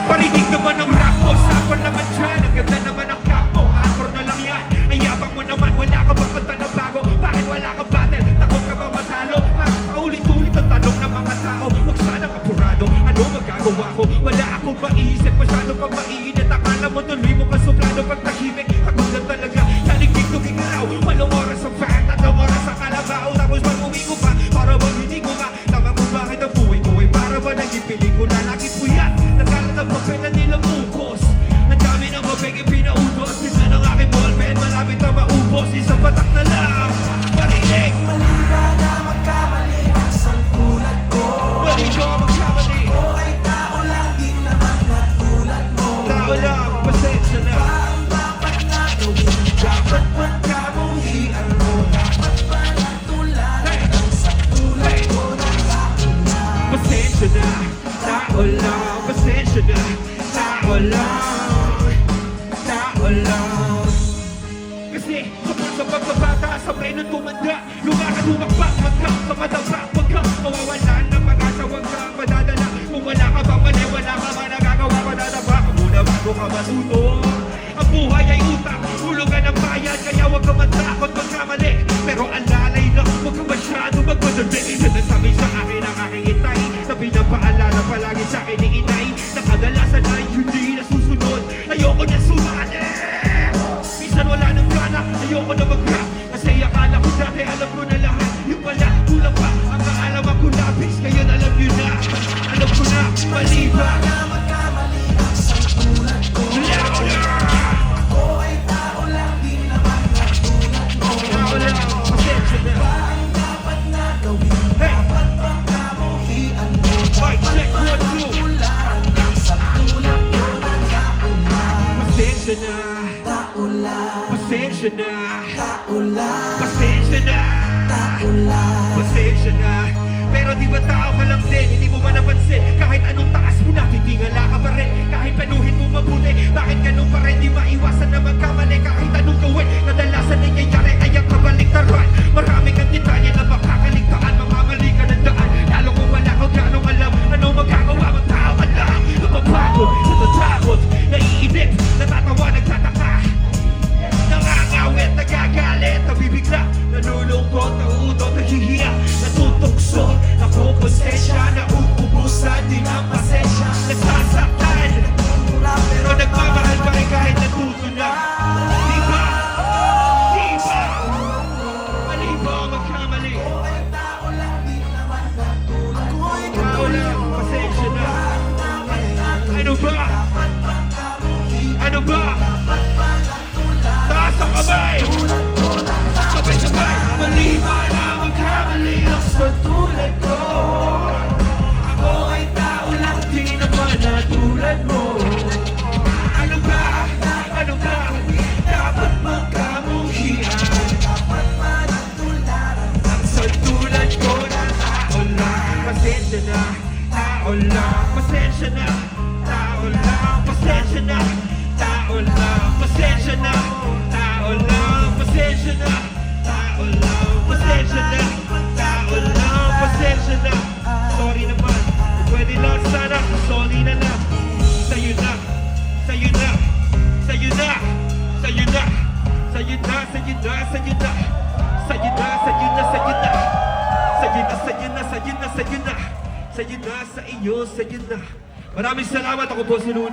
Parinig naman ang rap mo, sapon naman dyan. Ang ganda naman ang cap mo, akor na lang yan. Ang yabang mo naman, wala ka bang kanta na bago? Bakit wala ka battle? Takot ka ba matalo? Paulit-ulit ang tanong ng mga tao. Huwag sanang apurado, ano magagawa ko? Wala akong maiisip, masyado pang mainit. Akala mo tuloy mo kasuplado pag tahimik. Takot na talaga, naligig tumigaraw. Walong oras ang fan, 3 oras ang kalabaw. Tapos mag-uwi ko pa, para bang hindi ko ma. Tama mo bakit ang buhay ko ay para ba naging pelikula? Lagi puyat, nagkalat ang papel na nilang ukos. Ang dami ng mabiging pinautos. Isa ng aking ballpen, malapit na maubos. Isang patak na lang, marinig. Mali ba na magkamali ang sangkulat ko? Mali ko magkamali. O ay tao lang, di naman katulad mo. Tao lang, pasensya na. Ba ang dapat na gawin? Dapat magkamuhian mo. Dapat ba natularan ang sangkulat ko na tao lang? Pasensya na, tao lang. Pasensya na, tao lang. Tao lang. Kasi sa pagkabata, sabay nung tumanda. Lumakad, humakbak, hanggang sa madaba. Huwag kang mawawalan ng pag-asa, huwag kang madadala. Kung wala ka bang mali, wala ka ba nagagawa, madadaba ka muna bago ka matuto. Ang buhay ay utang, hulugan ng bayan, kaya huwag ka matakot magkamali. Pero alalay lang, huwag ka masyado magmadali. Yan ang sabi sa akin ang aking itay, na pinapaalala palagi sa akin ni inay, na kadalasan ay hindi nasusunod. Ayoko niya sumali. Minsan wala nang gana, ayoko na mag-rap. Kasi akala ko dati alam ko na lahat. Yung pala, kulang pa, ang kaalaman ko labis. Ngayon alam nyo na, alam ko na, mali ba? Na magkamali ang sangkulat ko. O ay tao lang, di naman katulad mo. Tao lang, pasensya na. Ba ang dapat na gawin? Hey! Dapat bang kamuhian mo? Mic Dapat check, ba 1, 2. natularan ang sangkulat ko na tao lang? Pasensya na, Tao lang, pasensya na. tao lang, Pasensya na, tao lang. pasensya na. Pero di ba tao ka lang din, hindi mo ba napansin? Kahit anong taas mo na, titingala ka pa rin. Kahit panuhin mo mabuti, bakit ganun pa rin? Di maiwasan na magkamali. Kahit anong gawin, kadalasan nangyayari ay ang kabaliktaran. Marami kang detalye na makakaligtaan. Mamamali ka ng daan, lalo kung wala kang ganong alam. Ano magagawa mo, tao ka lang. Napapagod, natatakot, naiinip, natatawa, nagtataka. Nangangawit, nagagalit, nabibigla, nalulungkot, nauudot, nahihiya, natutokso, nakukonsensya, nauubusan, di na pasensya, nasasaktan, pero nagmamahal pa rin kahit natuto na. Di ba? Di ba? Mali ba ang magkamali? O ay tao lang, di naman katulad mo. Tao lang, pasensya na. Ano ba? Ano ba? Taas ang kamay! Sabay-sabay! Mali ba na magkamali ang pagtulad ko? Ako ay tao lang, di naman natulad mo. Ano ba? Ano ba? Dapat magkamuhian. Dapat ba natularan Ang pagtulad ko na tao lang. Pasensya na, tao lang. Pasensya na, tao lang. Pasensya na, tao lang. Pasensya na, tao lang. Pasensya na, tao lang. Pasensya na, tao lang. Pasensya na. Sorry naman. Kung pwede lang sana, sorry na lang. Sa'yo na, sa'yo na, sa'yo na, sa'yo na, sa'yo na, sa'yo na, sa'yo na, sa'yo na, sa'yo na, sa'yo na, sa'yo na, sa'yo na, sa'yo na, sa'yo na, sa'yo na, sa iyo, sa'yo na. Maraming salamat, ako po si Luna.